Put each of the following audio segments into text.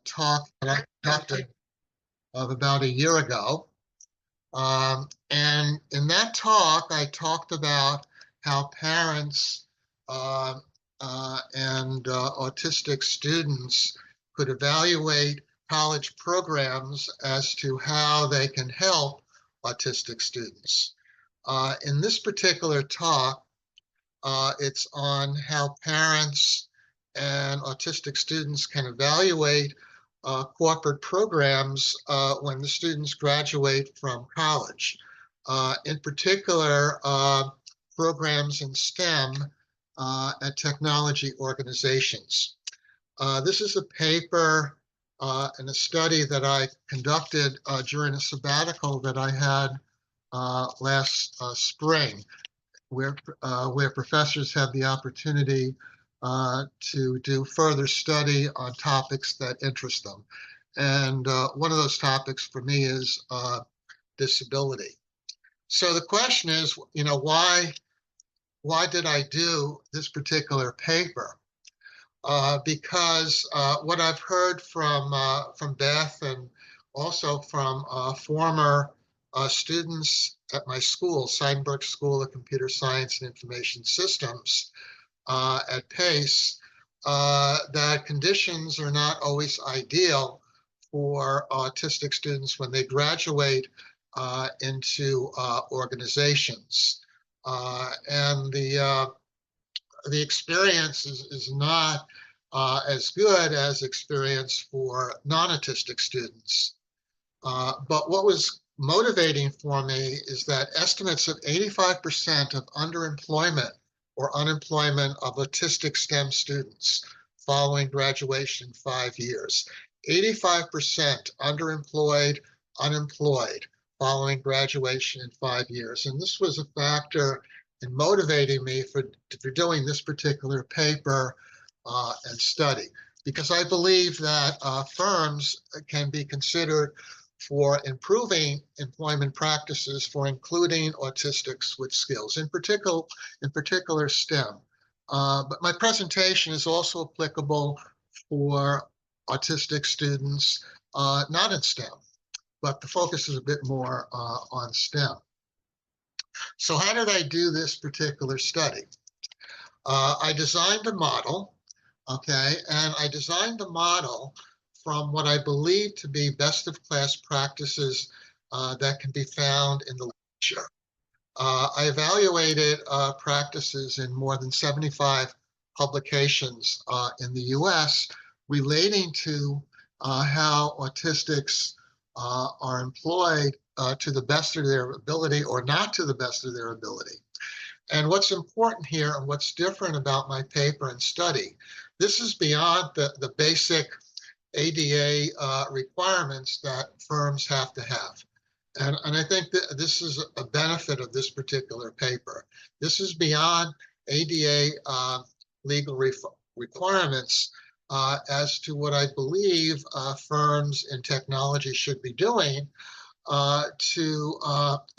talk that I conducted of about a year ago. And in that talk, I talked about how parents and autistic students could evaluate college programs as to how they can help autistic students. In this particular talk, it's on how parents and autistic students can evaluate corporate programs when the students graduate from college. In particular, programs in STEM at technology organizations. This is a paper and a study that I conducted during a sabbatical that I had last spring, where professors have the opportunity to do further study on topics that interest them. And one of those topics for me is disability. So the question is, why did I do this particular paper? Because what I've heard from Beth and also from former students at my school, Seidenberg School of Computer Science and Information Systems at Pace, that conditions are not always ideal for autistic students when they graduate into organizations. And the experience is not as good as experience for non-autistic students. But what was motivating for me is that estimates of 85% of underemployment or unemployment of autistic STEM students following graduation 5 years. 85% underemployed, unemployed following graduation in 5 years. And this was a factor in motivating me for doing this particular paper and study, because I believe that firms can be considered for improving employment practices for including autistics with skills, in particular STEM. But my presentation is also applicable for autistic students not in STEM, but the focus is a bit more on STEM. So how did I do this particular study? I designed a model, okay, and I designed the model from what I believe to be best of class practices that can be found in the literature. I evaluated practices in more than 75 publications in the US relating to how autistics are employed to the best of their ability or not to the best of their ability. And what's important here and what's different about my paper and study, this is beyond the basic ADA requirements that firms have to have. And I think that this is a benefit of this particular paper. This is beyond ADA legal requirements as to what I believe firms in technology should be doing to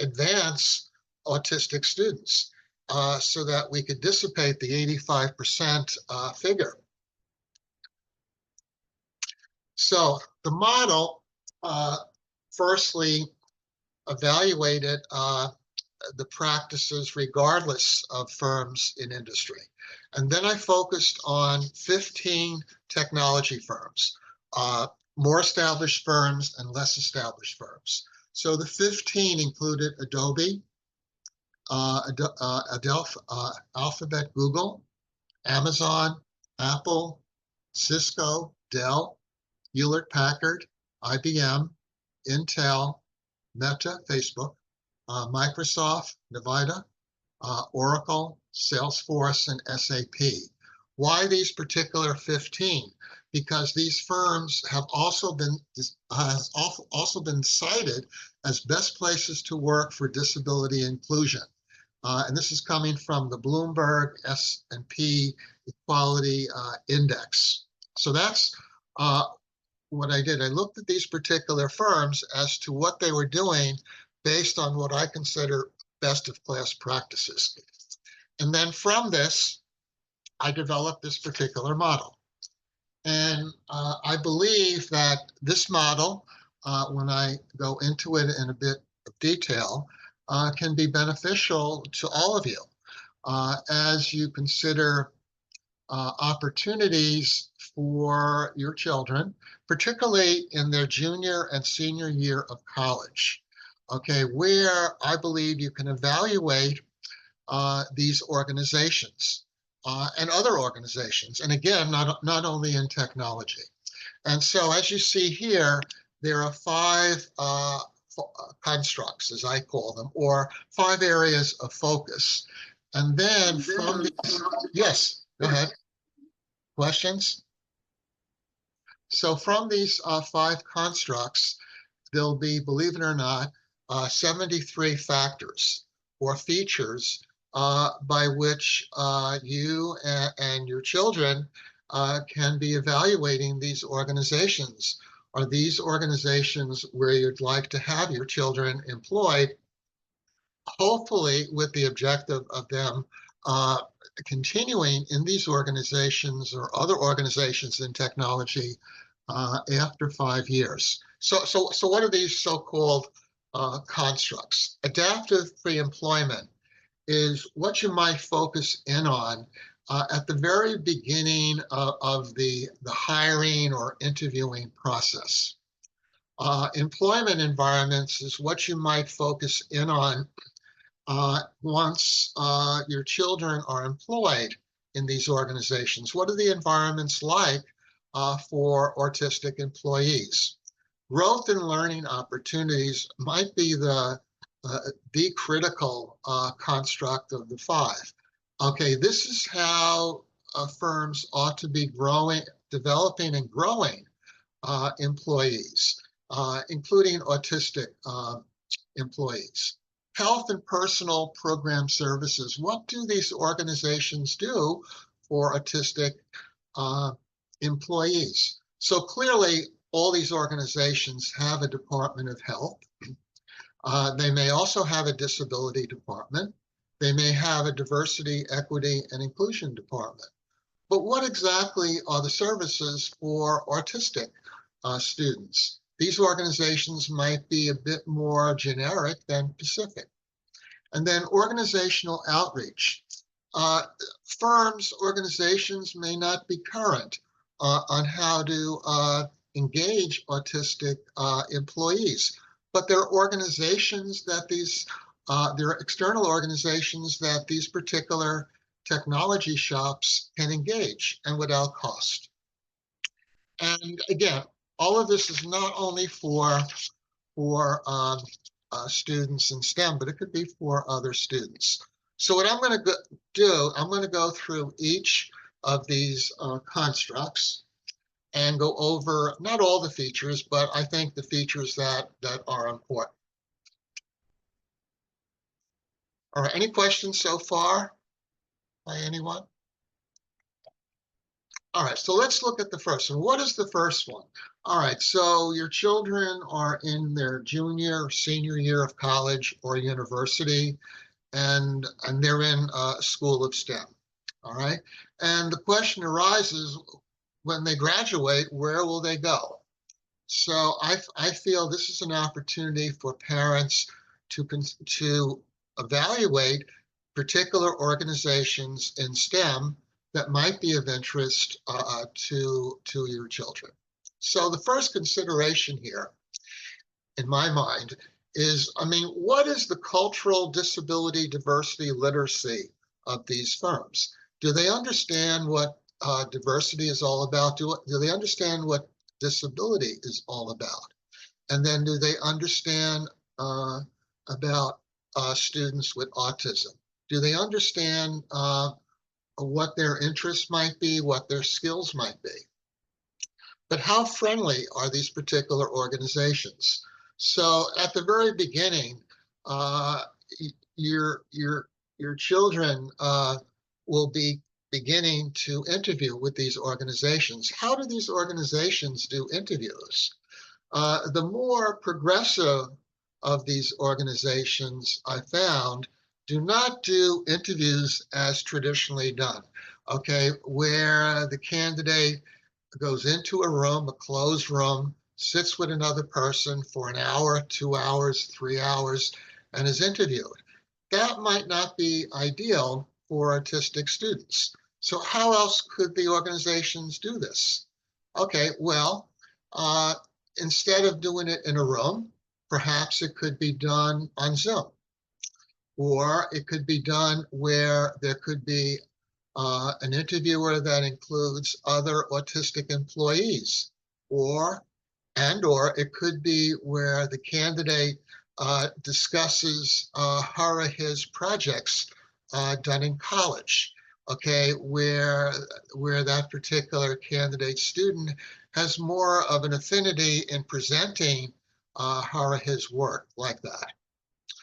advance autistic students so that we could dissipate the 85% figure. So the model firstly evaluated the practices regardless of firms in industry. And then I focused on 15 technology firms, more established firms and less established firms. So the 15 included Adobe, Alphabet, Google, Amazon, Apple, Cisco, Dell, Hewlett-Packard, IBM, Intel, Meta, Facebook, Microsoft, Nevada, Oracle, Salesforce, and SAP. Why these particular 15? Because these firms have also been cited as best places to work for disability inclusion. And this is coming from the Bloomberg S&P Equality Index. So that's what I did. I looked at these particular firms as to what they were doing based on what I consider best of class practices. And then from this, I developed this particular model. And I believe that this model, when I go into it in a bit of detail, can be beneficial to all of you as you consider opportunities for your children, particularly in their junior and senior year of college. Okay, where I believe you can evaluate these organizations and other organizations, and again, not only in technology. And so, as you see here, there are five constructs, as I call them, or five areas of focus. And then from these, yes, go ahead. Questions? So from these five constructs, there'll be, believe it or not, 73 factors or features by which you and your children can be evaluating these organizations. Are these organizations where you'd like to have your children employed, hopefully with the objective of them uh, continuing in these organizations or other organizations in technology after 5 years. So what are these so-called constructs? Adaptive pre-employment is what you might focus in on at the very beginning of the hiring or interviewing process. Employment environments is what you might focus in on once your children are employed in these organizations. What are the environments like for autistic employees? Growth and learning opportunities might be the critical construct of the five. Okay, this is how firms ought to be growing, developing and growing employees, including autistic employees. Health and personal program services. What do these organizations do for autistic employees? So clearly, all these organizations have a Department of Health. They may also have a disability department. They may have a diversity, equity, and inclusion department. But what exactly are the services for autistic students? These organizations might be a bit more generic than specific. And then organizational outreach. Firms, organizations may not be current on how to engage autistic employees, but there are organizations that there are external organizations that these particular technology shops can engage and without cost. And again, all of this is not only for students in STEM, but it could be for other students. So what I'm going to do, I'm going to go through each of these constructs and go over not all the features, but I think the features that are important. All right, any questions so far by anyone? All right, so let's look at the first one. What is the first one? All right, so your children are in their junior or senior year of college or university, and they're in a school of STEM. All right, and the question arises, when they graduate, where will they go? So I feel this is an opportunity for parents to evaluate particular organizations in STEM that might be of interest to your children. So the first consideration here, in my mind, is, I mean, what is the cultural disability, diversity, literacy of these firms? Do they understand what diversity is all about? Do they understand what disability is all about? And then do they understand about students with autism? Do they understand what their interests might be, what their skills might be? But how friendly are these particular organizations? So at the very beginning, your children will be beginning to interview with these organizations. How do these organizations do interviews? The more progressive of these organizations, I found, do not do interviews as traditionally done, okay, where the candidate goes into a room, a closed room, sits with another person for an hour, 2 hours, 3 hours, and is interviewed. That might not be ideal for autistic students. So how else could the organizations do this? Okay, well, uh, instead of doing it in a room, perhaps it could be done on Zoom, or it could be done where there could be an interviewer that includes other autistic employees, or it could be where the candidate discusses her or his projects done in college. Okay, where that particular candidate student has more of an affinity in presenting her or his work like that.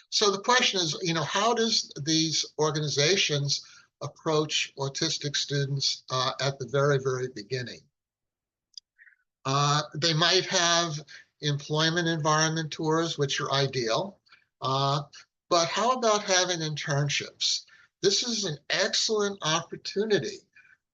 So the question is, how does these organizations approach autistic students at the very, very beginning? They might have employment environment tours, which are ideal. Uh, but how about having internships? This is an excellent opportunity,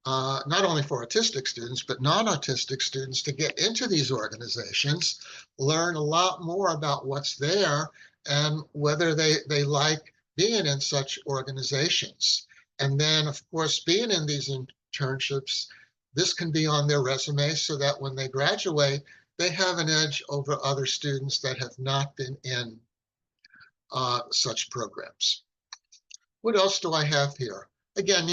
not only for autistic students, but non-autistic students to get into these organizations, learn a lot more about what's there and whether they like being in such organizations. And then, of course, being in these internships, this can be on their resume so that when they graduate, they have an edge over other students that have not been in such programs. What else do I have here? Again,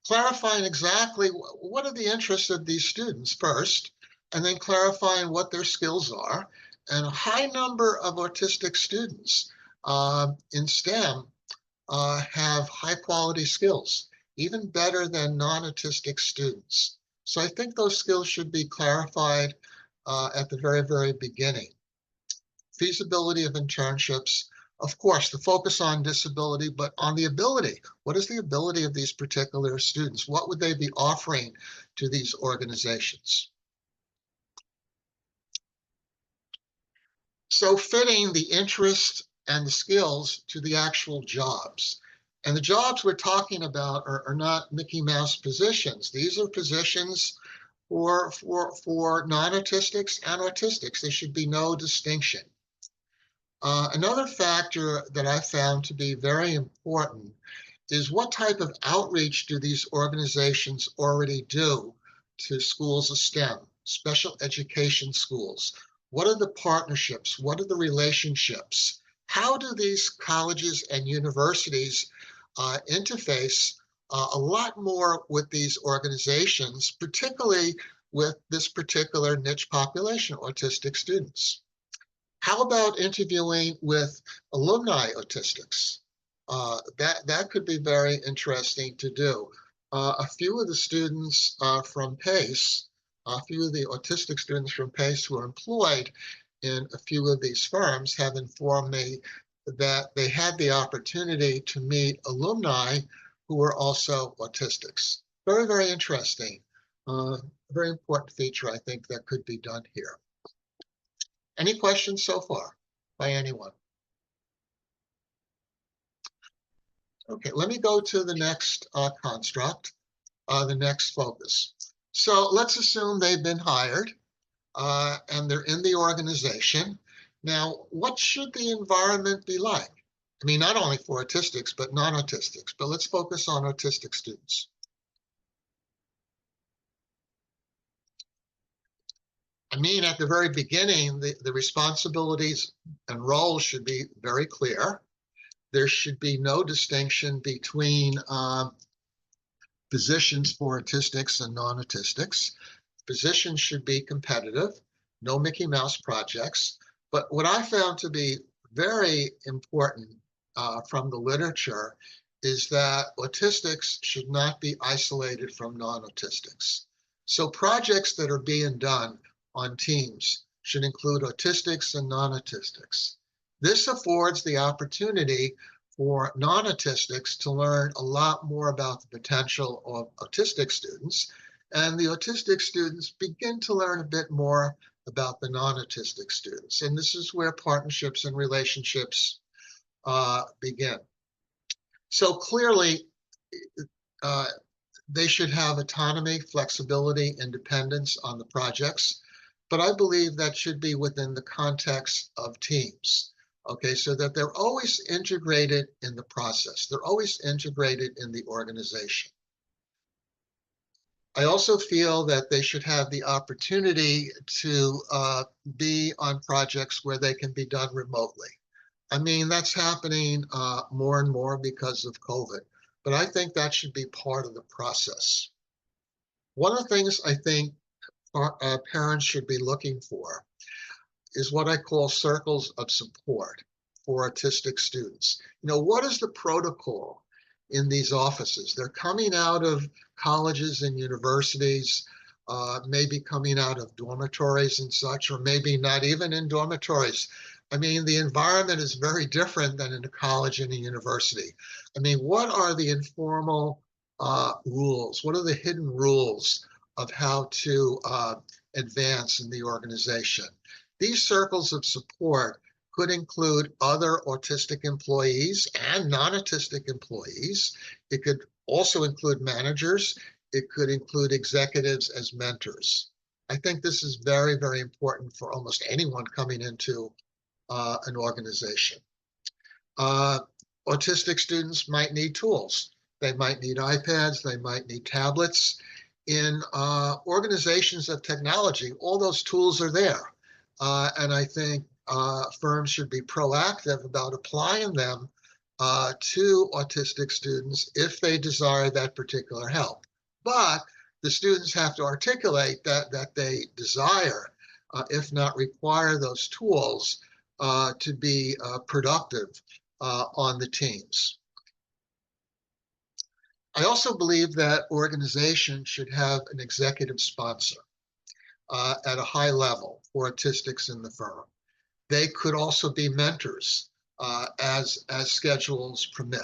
clarifying exactly what are the interests of these students first, and then clarifying what their skills are. And a high number of autistic students in STEM have high quality skills, even better than non-autistic students. So I think those skills should be clarified at the very, very beginning. Feasibility of internships, of course, the focus on disability, but on the ability. What is the ability of these particular students? What would they be offering to these organizations? So fitting the interest and the skills to the actual jobs. And the jobs we're talking about are not Mickey Mouse positions. These are positions for non-autistics and autistics. There should be no distinction. Another factor that I found to be very important is what type of outreach do these organizations already do to schools of STEM, special education schools? What are the partnerships? What are the relationships? How do these colleges and universities interface a lot more with these organizations, particularly with this particular niche population, autistic students? How about interviewing with alumni autistics? That could be very interesting to do. A few of the students from PACE, a few of the autistic students from PACE who are employed in a few of these firms have informed me that they had the opportunity to meet alumni who were also autistics. Very, very interesting. A very important feature, I think, that could be done here. Any questions so far by anyone? Okay, let me go to the next construct, the next focus. So let's assume they've been hired and they're in the organization. Now, what should the environment be like? I mean, not only for autistics, but non-autistics, but let's focus on autistic students. I mean, at the very beginning, the responsibilities and roles should be very clear. There should be no distinction between positions for autistics and non-autistics. Positions should be competitive, no Mickey Mouse projects. But what I found to be very important from the literature is that autistics should not be isolated from non-autistics. So projects that are being done on teams should include autistics and non-autistics. This affords the opportunity for non-autistics to learn a lot more about the potential of autistic students, and the autistic students begin to learn a bit more about the non-autistic students. And this is where partnerships and relationships begin. So clearly, They should have autonomy, flexibility, independence on the projects, but I believe that should be within the context of teams. Okay, so that they're always integrated in the process. They're always integrated in the organization. I also feel that they should have the opportunity to be on projects where they can be done remotely. I mean, that's happening more and more because of COVID, but I think that should be part of the process. One of the things I think parents should be looking for is what I call circles of support for autistic students. You know, what is the protocol in these offices? They're coming out of colleges and universities, maybe coming out of dormitories and such, or maybe not even in dormitories. I mean, the environment is very different than in a college and a university. I mean, what are the informal rules? What are the hidden rules of how to advance in the organization? These circles of support could include other autistic employees and non-autistic employees. It could also include managers. It could include executives as mentors. I think this is very, very important for almost anyone coming into an organization. Autistic students might need tools. They might need iPads. They might need tablets. In organizations of technology, all those tools are there. And I think firms should be proactive about applying them to autistic students if they desire that particular help. But the students have to articulate that they desire, if not require, those tools to be productive on the teams. I also believe that organizations should have an executive sponsor at a high level for autistics in the firm. They could also be mentors as schedules permit.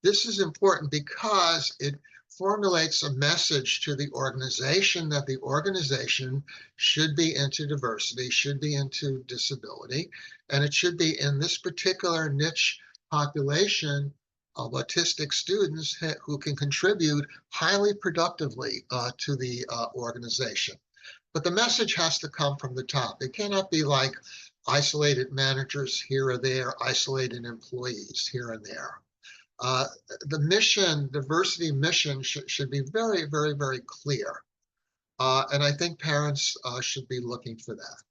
This is important because it formulates a message to the organization that the organization should be into diversity, should be into disability, and it should be in this particular niche population of autistic students who can contribute highly productively to the organization. But the message has to come from the top. It cannot be like isolated managers here or there, isolated employees here and there. The mission, diversity mission, should be very, very, very clear. And I think parents should be looking for that.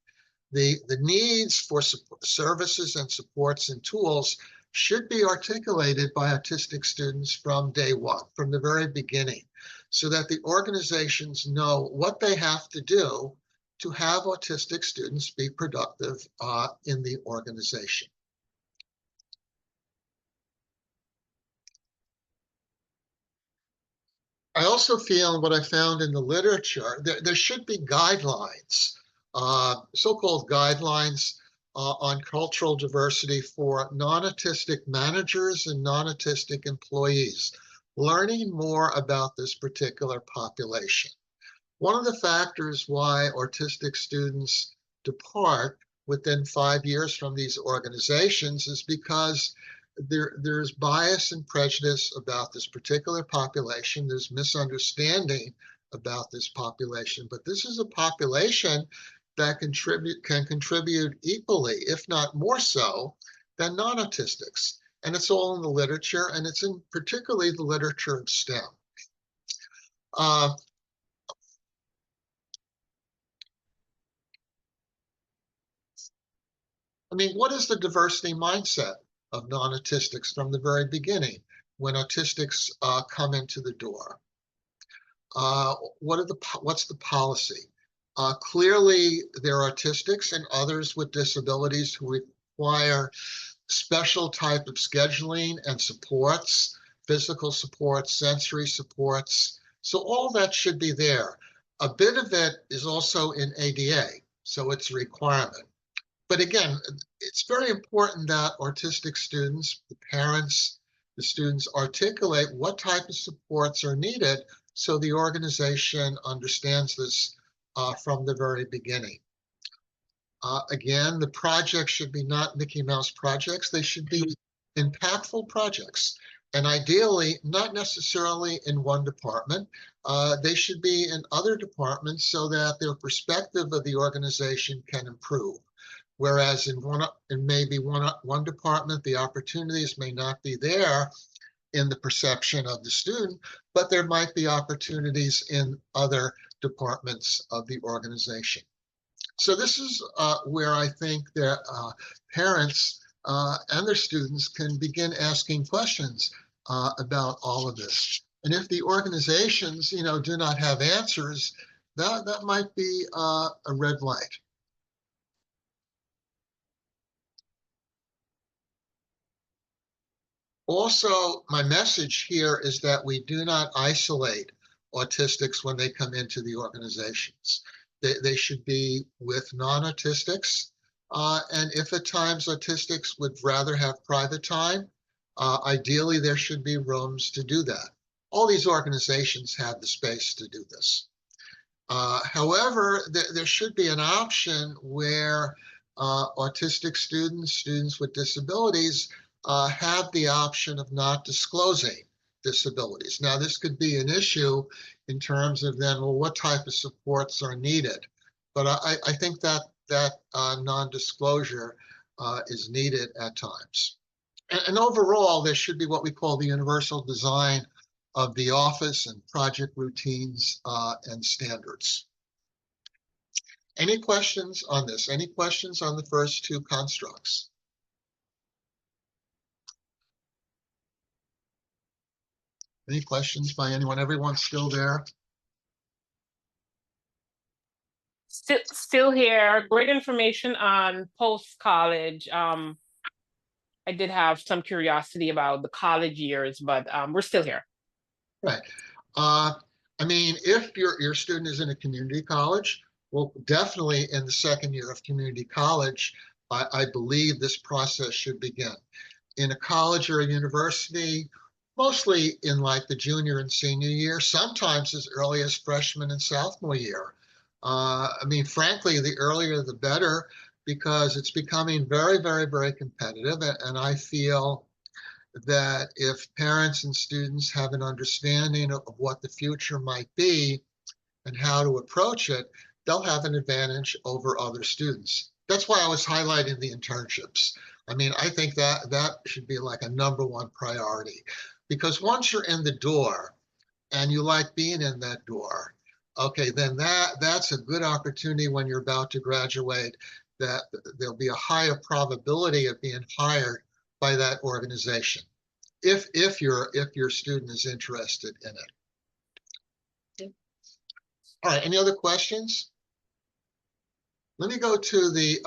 The needs for services and supports and tools should be articulated by autistic students from day one, from the very beginning, so that the organizations know what they have to do to have autistic students be productive in the organization. I also feel what I found in the literature, there should be guidelines, so-called guidelines on cultural diversity for non-autistic managers and non-autistic employees, learning more about this particular population. One of the factors why autistic students depart within 5 years from these organizations is because there's bias and prejudice about this particular population. There's misunderstanding about this population, but this is a population that can contribute equally, if not more so, than non-autistics. And it's all in the literature, and it's in particularly the literature of STEM. I mean, what is the diversity mindset of non-autistics from the very beginning when autistics come into the door? What's the policy? Clearly, there are autistics and others with disabilities who require special type of scheduling and supports, physical supports, sensory supports. So all that should be there. A bit of it is also in ADA, so it's a requirement. But again, it's very important that autistic students, the parents, the students articulate what type of supports are needed so the organization understands this from the very beginning. Again, the projects should be not Mickey Mouse projects. They should be impactful projects. And ideally, not necessarily in one department. They should be in other departments so that their perspective of the organization can improve. Whereas in maybe one department, the opportunities may not be there in the perception of the student, but there might be opportunities in other departments of the organization. So this is where I think that parents and their students can begin asking questions about all of this. And if the organizations, do not have answers, that might be a red light. Also, my message here is that we do not isolate autistics when they come into the organizations. They should be with non-autistics. And if at times autistics would rather have private time, ideally there should be rooms to do that. All these organizations have the space to do this. However, there should be an option where autistic students with disabilities have the option of not disclosing disabilities. Now, this could be an issue in terms of then, well, what type of supports are needed? But I think that non-disclosure is needed at times. And overall, there should be what we call the universal design of the office and project routines and standards. Any questions on this? Any questions on the first two constructs? Any questions by anyone? Everyone's still there? Still here. Great information on post-college. I did have some curiosity about the college years, but we're still here. Right. I mean, if your student is in a community college, well, definitely in the second year of community college, I believe this process should begin. In a college or a university, mostly in like the junior and senior year, sometimes as early as freshman and sophomore year. I mean, frankly, the earlier the better, because it's becoming very, very, very competitive. And I feel that if parents and students have an understanding of what the future might be and how to approach it, they'll have an advantage over other students. That's why I was highlighting the internships. I mean, I think that should be like a #1 priority, because once you're in the door and you like being in that door, okay, then that's a good opportunity when you're about to graduate, that there'll be a higher probability of being hired by that organization if your student is interested in it. Okay. All right, any other questions? Let me go to the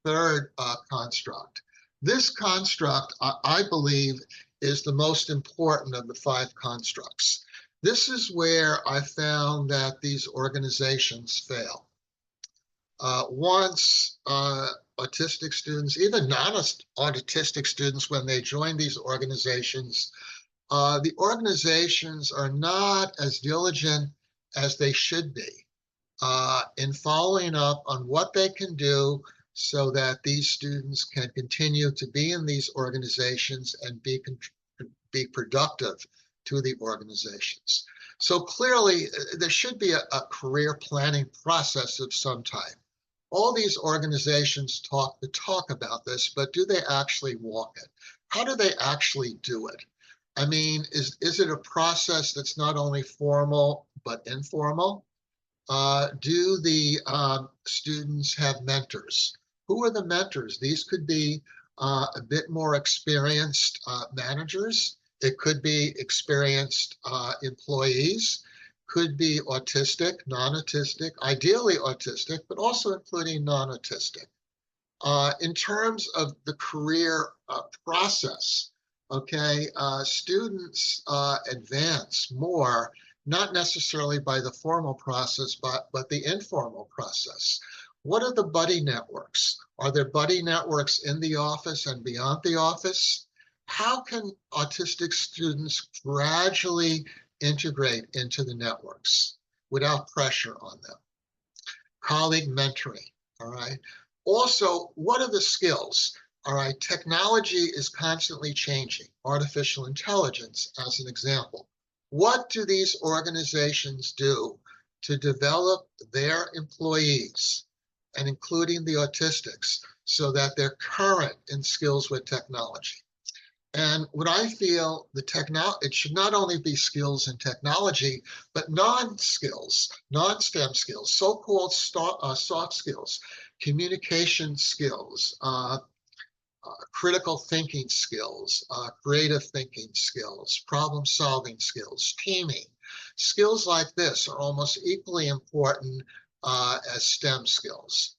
third construct. This construct, I believe, is the most important of the 5 constructs. This is where I found that these organizations fail. Once autistic students, even non-autistic students, when they join these organizations, the organizations are not as diligent as they should be in following up on what they can do so that these students can continue to be in these organizations and be productive to the organizations. So clearly, there should be a career planning process of some type. All these organizations talk about this, but do they actually walk it? How do they actually do it? I mean, is it a process that's not only formal but informal? Do the students have mentors? Who are the mentors? These could be a bit more experienced managers. It could be experienced employees, could be autistic, non-autistic, ideally autistic, but also including non-autistic. In terms of the career process, okay, students advance more, not necessarily by the formal process, but the informal process. What are the buddy networks? Are there buddy networks in the office and beyond the office? How can autistic students gradually integrate into the networks without pressure on them? Colleague mentoring, all right? Also, what are the skills? All right, technology is constantly changing. Artificial intelligence, as an example. What do these organizations do to develop their employees, and including the autistics, so that they're current in skills with technology? And what I feel, it should not only be skills in technology, but non-skills, non-STEM skills, so-called soft skills, communication skills, critical thinking skills, creative thinking skills, problem-solving skills, teaming. Skills like this are almost equally important as STEM skills.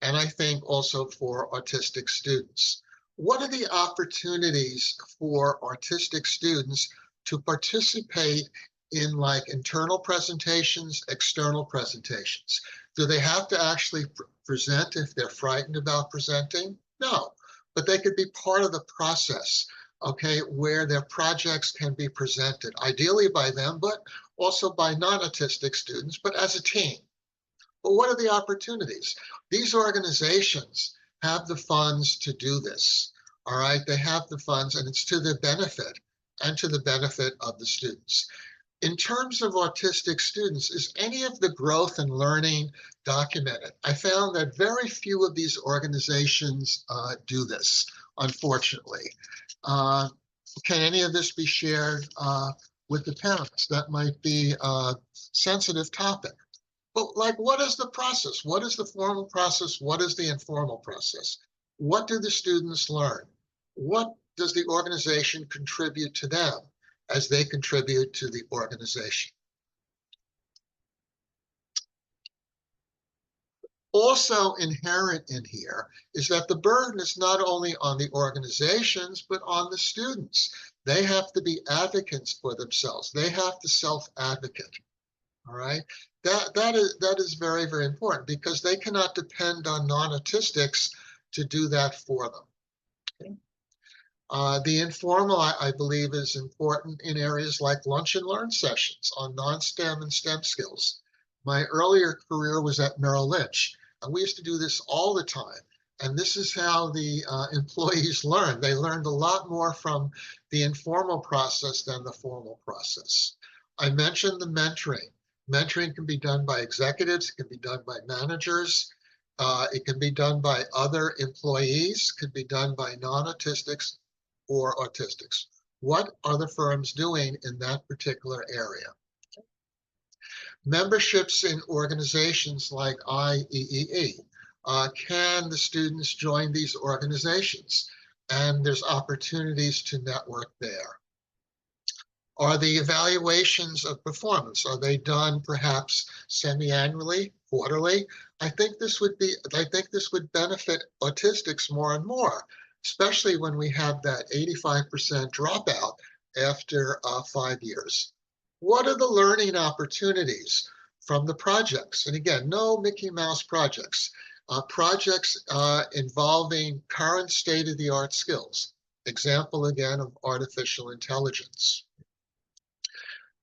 And I think also for autistic students. What are the opportunities for autistic students to participate in like internal presentations, external presentations? Do they have to actually present if they're frightened about presenting? No, but they could be part of the process, okay, where their projects can be presented, ideally by them, but also by non-autistic students, but as a team. But what are the opportunities? These organizations have the funds to do this. All right, they have the funds, and it's to their benefit and to the benefit of the students. In terms of autistic students, is any of the growth and learning documented? I found that very few of these organizations do this, unfortunately. Can any of this be shared with the parents? That might be a sensitive topic. But like, what is the process? What is the formal process? What is the informal process? What do the students learn? What does the organization contribute to them as they contribute to the organization? Also inherent in here is that the burden is not only on the organizations, but on the students. They have to be advocates for themselves. They have to self-advocate. All right, that is very, very important because they cannot depend on non-autistics to do that for them. Okay. The informal, I believe, is important in areas like lunch and learn sessions on non-STEM and STEM skills. My earlier career was at Merrill Lynch, and we used to do this all the time. And this is how the employees learned. They learned a lot more from the informal process than the formal process. I mentioned the mentoring. Mentoring can be done by executives, it can be done by managers, it can be done by other employees, it can be done by non-autistics or autistics. What are the firms doing in that particular area? Memberships in organizations like IEEE. Can the students join these organizations? And there's opportunities to network there. Are the evaluations of performance, are they done perhaps semi-annually, quarterly? I think this would benefit autistics more and more, especially when we have that 85% dropout after 5 years. What are the learning opportunities from the projects? And again, no Mickey Mouse projects. Projects involving current state-of-the-art skills. Example again of artificial intelligence.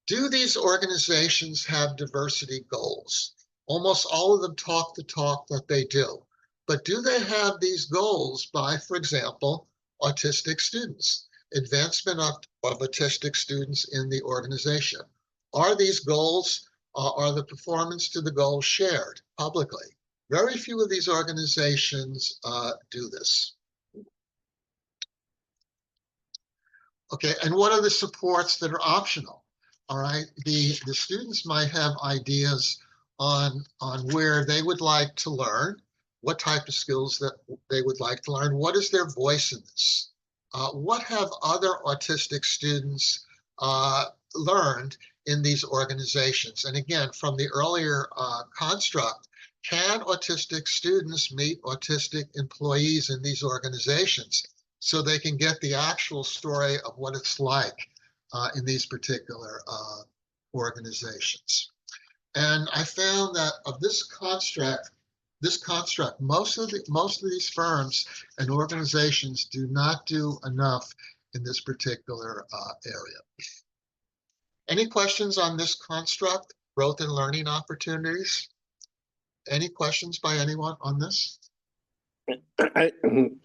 Do these organizations have diversity goals? Almost all of them talk the talk that they do. But do they have these goals by, for example, autistic students, advancement of autistic students in the organization? Are these goals, are the performance to the goals shared publicly? Very few of these organizations do this. Okay, and what are the supports that are optional? All right, the students might have ideas on where they would like to learn, what type of skills that they would like to learn, what is their voice in this? What have other autistic students learned in these organizations? And again, from the earlier construct, can autistic students meet autistic employees in these organizations so they can get the actual story of what it's like in these particular organizations? And I found that of this construct, most of these firms and organizations do not do enough in this particular area. Any questions on this construct, growth and learning opportunities? Any questions by anyone on this? I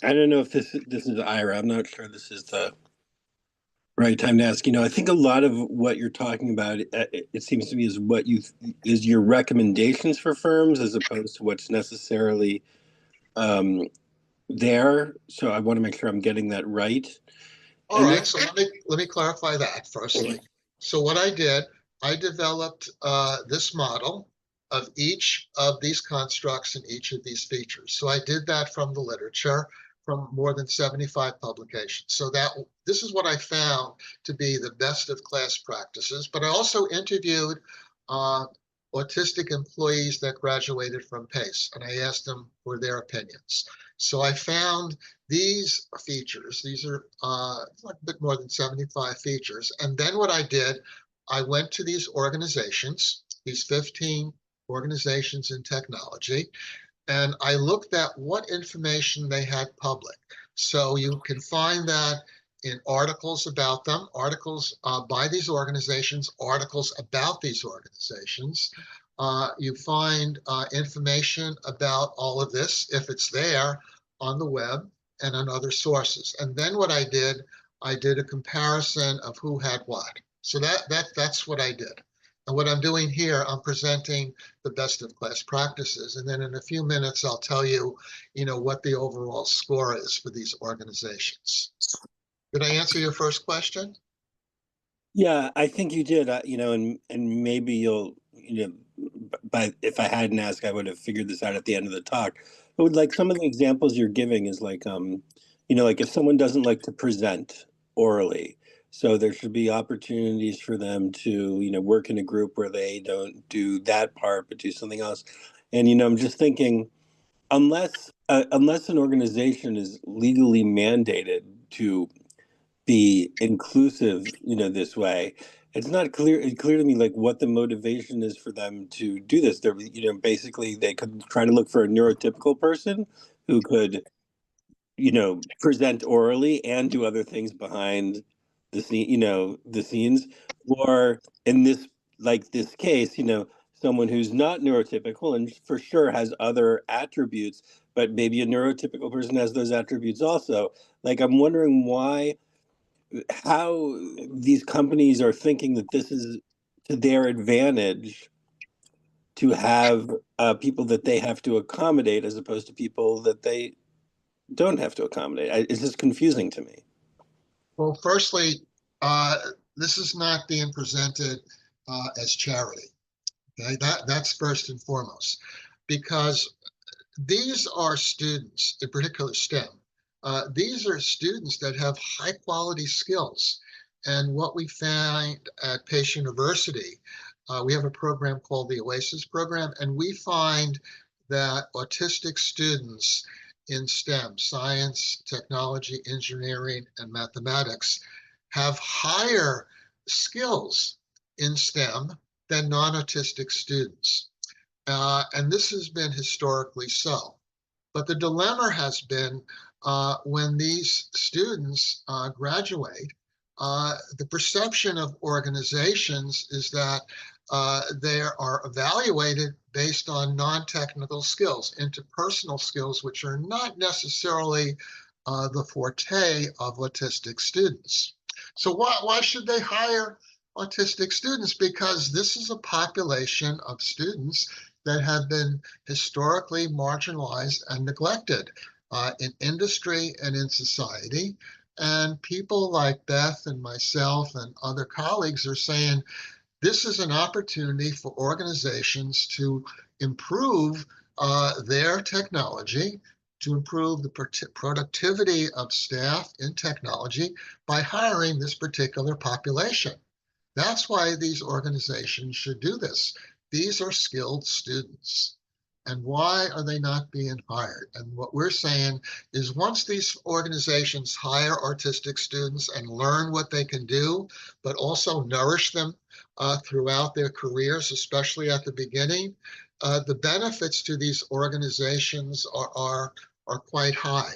I don't know if this is Ira. I'm not sure this is the right time to ask. I think a lot of what you're talking about, it seems to me, is is your recommendations for firms as opposed to what's necessarily um, there. So I want to make sure I'm getting that right. All And right, then, so let me clarify that firstly. So what I did, I developed this model of each of these constructs and each of these features. So I did that from the literature, from more than 75 publications. So this is what I found to be the best of class practices. But I also interviewed uh, autistic employees that graduated from PACE, and I asked them for their opinions. So I found these features. These are like a bit more than 75 features. And then what I did, I went to these organizations, these 15 organizations in technology, and I looked at what information they had public. So you can find that in articles about them, articles by these organizations, articles about these organizations. You find information about all of this, if it's there, on the web and on other sources. And then what I did a comparison of who had what. So that's what I did. And what I'm doing here, I'm presenting the best of class practices. And then in a few minutes, I'll tell you, what the overall score is for these organizations. Did I answer your first question? yeah, I think you did. And maybe you'll, but if I hadn't asked, I would have figured this out at the end of the talk. But with like some of the examples you're giving is like, like if someone doesn't like to present orally, so there should be opportunities for them to, work in a group where they don't do that part, but do something else. And, I'm just thinking, unless an organization is legally mandated to be inclusive, this way, it's not clear to me like what the motivation is for them to do this. They're, basically they could try to look for a neurotypical person who could, present orally and do other things behind the scenes, or in this case, someone who's not neurotypical and for sure has other attributes, but maybe a neurotypical person has those attributes also. Like, I'm wondering how these companies are thinking that this is to their advantage to have people that they have to accommodate as opposed to people that they don't have to accommodate. It's just confusing to me. Well, firstly, uh, this is not being presented as charity. Okay, that's first and foremost, because these are students, in particular STEM. These are students that have high quality skills. And what we find at Pace University, we have a program called the OASIS program, and we find that autistic students in STEM, science, technology, engineering, and mathematics, have higher skills in STEM than non-autistic students. And this has been historically so. But the dilemma has been when these students graduate, the perception of organizations is that they are evaluated based on non-technical skills, interpersonal skills, which are not necessarily the forte of autistic students. So why should they hire autistic students? Because this is a population of students that have been historically marginalized and neglected in industry and in society. And people like Beth and myself and other colleagues are saying this is an opportunity for organizations to improve their technology, to improve the productivity of staff in technology by hiring this particular population. That's why these organizations should do this. These are skilled students. And why are they not being hired? And what we're saying is once these organizations hire autistic students and learn what they can do, but also nourish them throughout their careers, especially at the beginning, the benefits to these organizations are quite high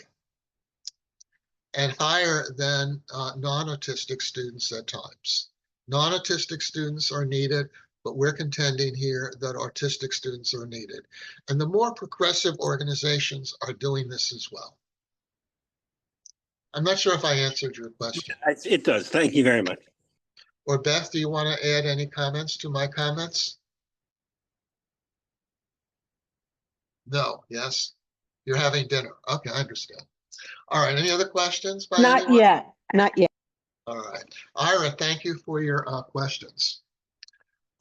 and higher than non-autistic students at times. Non-autistic students are needed, but we're contending here that autistic students are needed. And the more progressive organizations are doing this as well. I'm not sure if I answered your question. It does. Thank you very much. Or Beth, do you want to add any comments to my comments? No, yes? You're having dinner. Okay, I understand. All right, any other questions by Not anyone? yet, not yet. All right. Ira, thank you for your questions.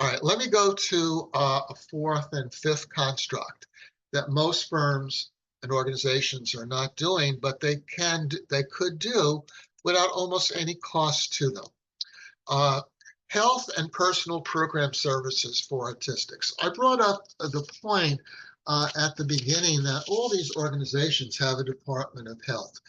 All right, let me go to a fourth and fifth construct that most firms and organizations are not doing, but they could do without almost any cost to them. Health and personal program services for autistics. I brought up the point at the beginning that all these organizations have a Department of Health.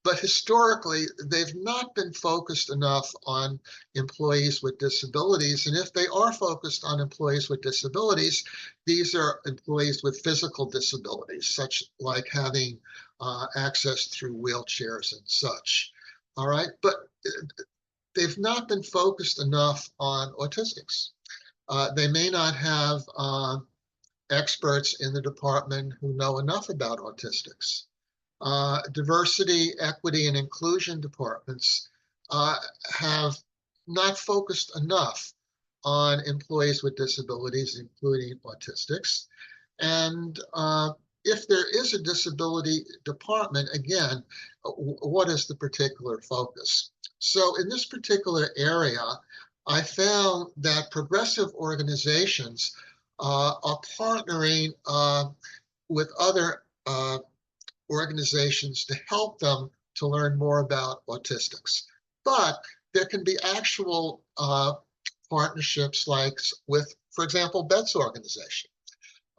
But historically, they've not been focused enough on employees with disabilities. And if they are focused on employees with disabilities, these are employees with physical disabilities, such like having access through wheelchairs and such. All right, but they've not been focused enough on autistics. They may not have experts in the department who know enough about autistics. Diversity, equity, and inclusion departments have not focused enough on employees with disabilities, including autistics. And if there is a disability department, again, what is the particular focus? So in this particular area, I found that progressive organizations are partnering with other organizations to help them to learn more about autistics. But there can be actual partnerships like with, for example, Beth's organization.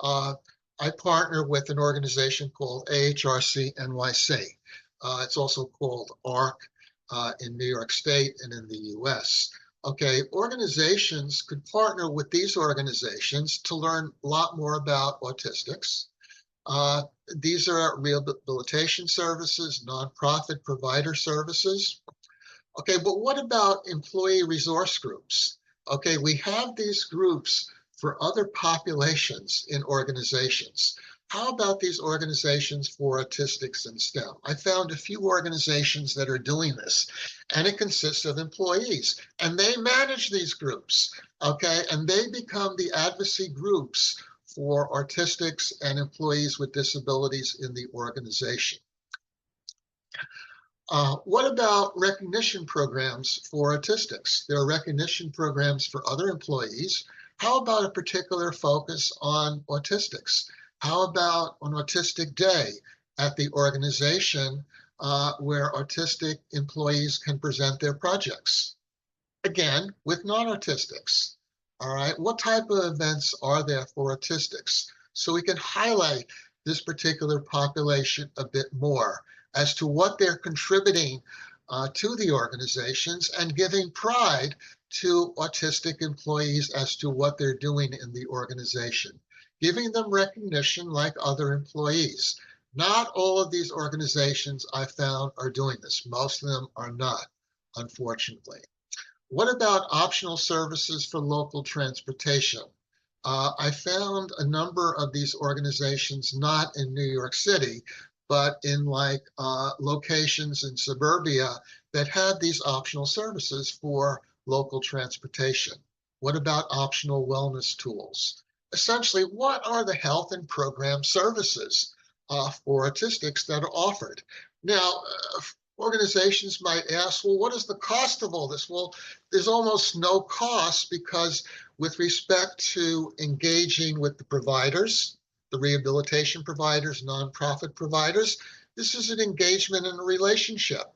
I partner with an organization called AHRC NYC. It's also called ARC in New York State and in the US. Okay, organizations could partner with these organizations to learn a lot more about autistics. These are rehabilitation services, nonprofit provider services. Okay, but what about employee resource groups? Okay, we have these groups for other populations in organizations. How about these organizations for autistics and STEM? I found a few organizations that are doing this, and it consists of employees, and they manage these groups, okay? And they become the advocacy groups for autistics and employees with disabilities in the organization. What about recognition programs for autistics? There are recognition programs for other employees. How about a particular focus on autistics? How about an autistic day at the organization where autistic employees can present their projects? Again, with non-autistics. All right, what type of events are there for autistics? So we can highlight this particular population a bit more as to what they're contributing to the organizations and giving pride to autistic employees as to what they're doing in the organization, giving them recognition like other employees. Not all of these organizations I found are doing this. Most of them are not, unfortunately. What about optional services for local transportation? I found a number of these organizations not in New York City, but in locations in suburbia that had these optional services for local transportation. What about optional wellness tools? Essentially, what are the health and program services for autistics that are offered? Now, organizations might ask, well, what is the cost of all this? Well, there's almost no cost because with respect to engaging with the providers, the rehabilitation providers, nonprofit providers, this is an engagement and a relationship.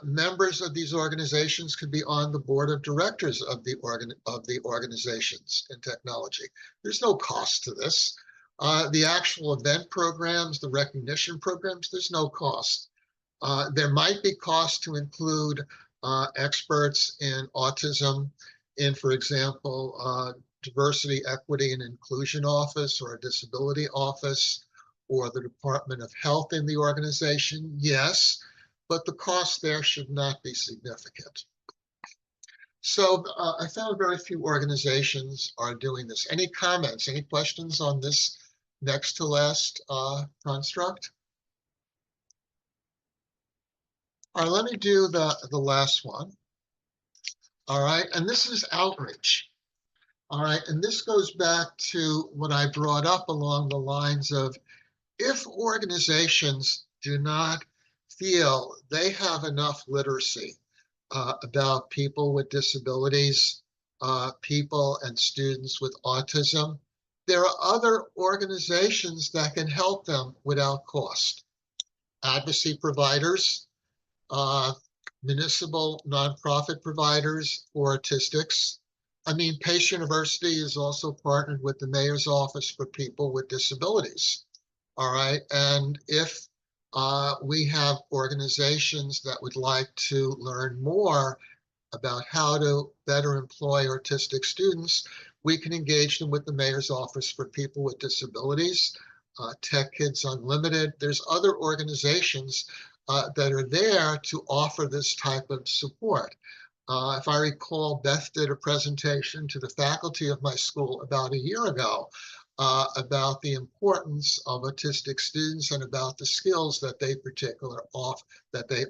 Members of these organizations could be on the board of directors of the organizations in technology. There's no cost to this. The actual event programs, the recognition programs, there's no cost. There might be costs to include experts in autism in, for example, diversity, equity, and inclusion office or a disability office or the Department of Health in the organization, yes, but the cost there should not be significant. So I found very few organizations are doing this. Any comments, any questions on this next to last construct? All right, let me do the last one. All right, and this is outreach. All right, and this goes back to what I brought up along the lines of if organizations do not feel they have enough literacy about people with disabilities, people and students with autism, there are other organizations that can help them without cost. Advocacy providers, uh, municipal nonprofit providers for autistics. I mean, Pace University is also partnered with the Mayor's Office for People with Disabilities. All right. And if we have organizations that would like to learn more about how to better employ autistic students, we can engage them with the Mayor's Office for People with Disabilities, Tech Kids Unlimited. There's other organizations that are there to offer this type of support. If I recall, Beth did a presentation to the faculty of my school about a year ago about the importance of autistic students and about the skills that they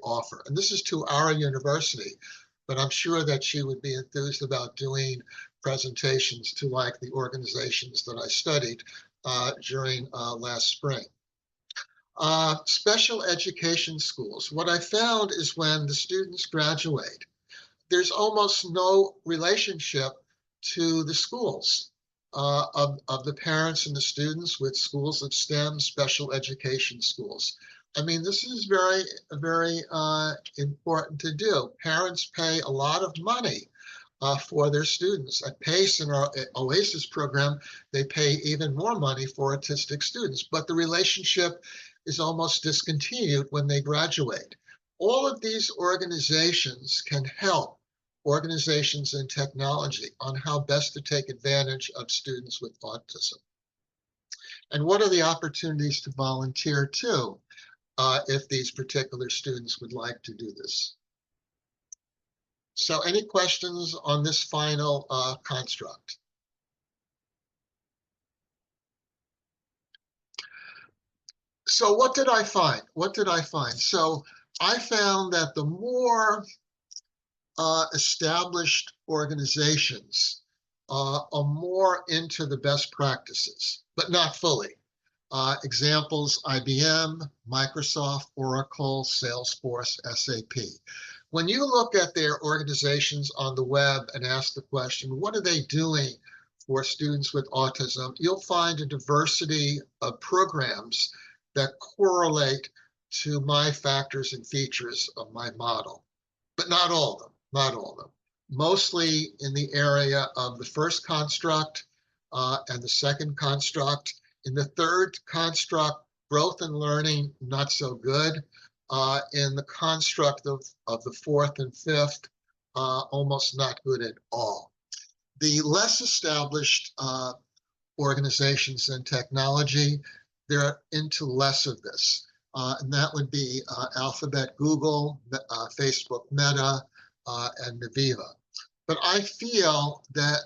offer. And this is to our university, but I'm sure that she would be enthused about doing presentations to like the organizations that I studied during last spring. Special education schools. What I found is when the students graduate, there's almost no relationship to the schools of the parents and the students with schools of STEM, special education schools. I mean, this is very, very important to do. Parents pay a lot of money for their students. At PACE in our OASIS program, they pay even more money for autistic students, but the relationship is almost discontinued when they graduate. All of these organizations can help organizations in technology on how best to take advantage of students with autism. And what are the opportunities to volunteer too, if these particular students would like to do this? So any questions on this final construct? So what did I find? What did I find? So I found that the more established organizations are more into the best practices, but not fully. Examples, IBM, Microsoft, Oracle, Salesforce, SAP. When you look at their organizations on the web and ask the question, what are they doing for students with autism? You'll find a diversity of programs that correlate to my factors and features of my model, but not all of them. Not all of them. Mostly in the area of the first construct and the second construct. In the third construct, growth and learning, not so good. In the construct of the fourth and fifth, almost not good at all. The less established organizations in technology, they're into less of this. And that would be Alphabet, Google, Facebook, Meta, and Naviva. But I feel that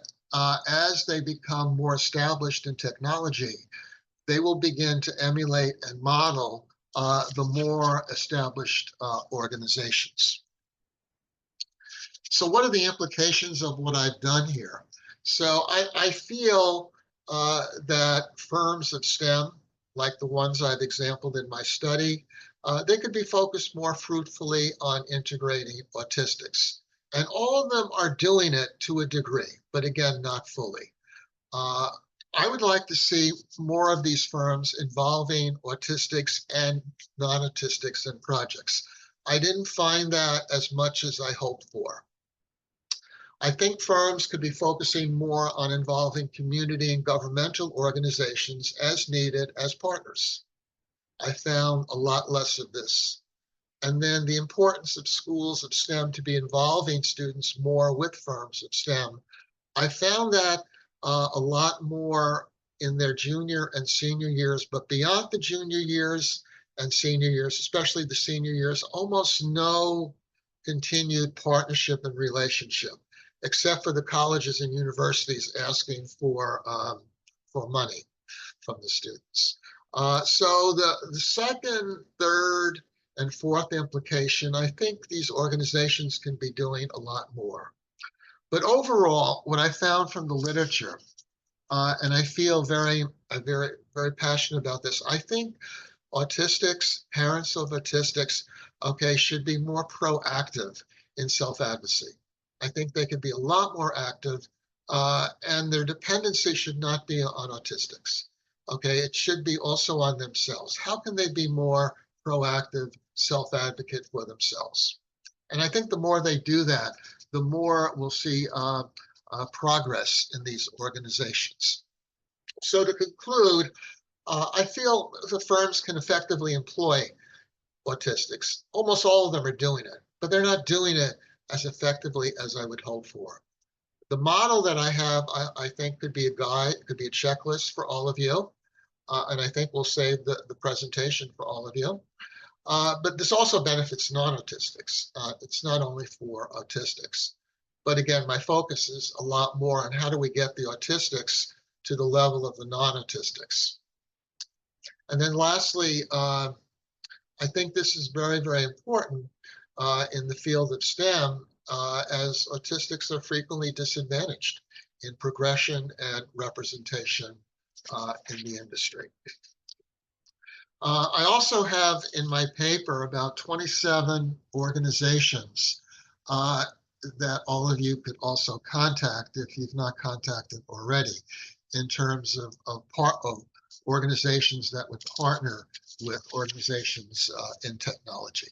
as they become more established in technology, they will begin to emulate and model the more established organizations. So what are the implications of what I've done here? So I feel that firms of STEM, like the ones I've exampled in my study, they could be focused more fruitfully on integrating autistics. And all of them are doing it to a degree, but again, not fully. I would like to see more of these firms involving autistics and non-autistics in projects. I didn't find that as much as I hoped for. I think firms could be focusing more on involving community and governmental organizations as needed as partners. I found a lot less of this. And then the importance of schools of STEM to be involving students more with firms of STEM. I found that a lot more in their junior and senior years, but beyond the junior years and senior years, especially the senior years, almost no continued partnership and relationship. except for the colleges and universities asking for money from the students. So the second, third, and fourth implication, I think these organizations can be doing a lot more. But overall, what I found from the literature, and I feel very passionate about this, I think autistics, parents of autistics, okay, should be more proactive in self-advocacy. I think they could be a lot more active, and their dependency should not be on autistics. Okay, it should be also on themselves. How can they be more proactive self-advocate for themselves? And I think the more they do that, the more we'll see progress in these organizations. So to conclude, I feel the firms can effectively employ autistics. Almost all of them are doing it, but they're not doing it as effectively as I would hope for. The model that I have, I think could be a guide, could be a checklist for all of you. And I think we'll save the presentation for all of you. But this also benefits non-autistics. It's not only for autistics. But again, my focus is a lot more on how do we get the autistics to the level of the non-autistics. And then lastly, I think this is very, very important in the field of STEM, as autistics are frequently disadvantaged in progression and representation in the industry. I also have in my paper about 27 organizations that all of you could also contact if you've not contacted already, in terms of organizations that would partner with organizations in technology.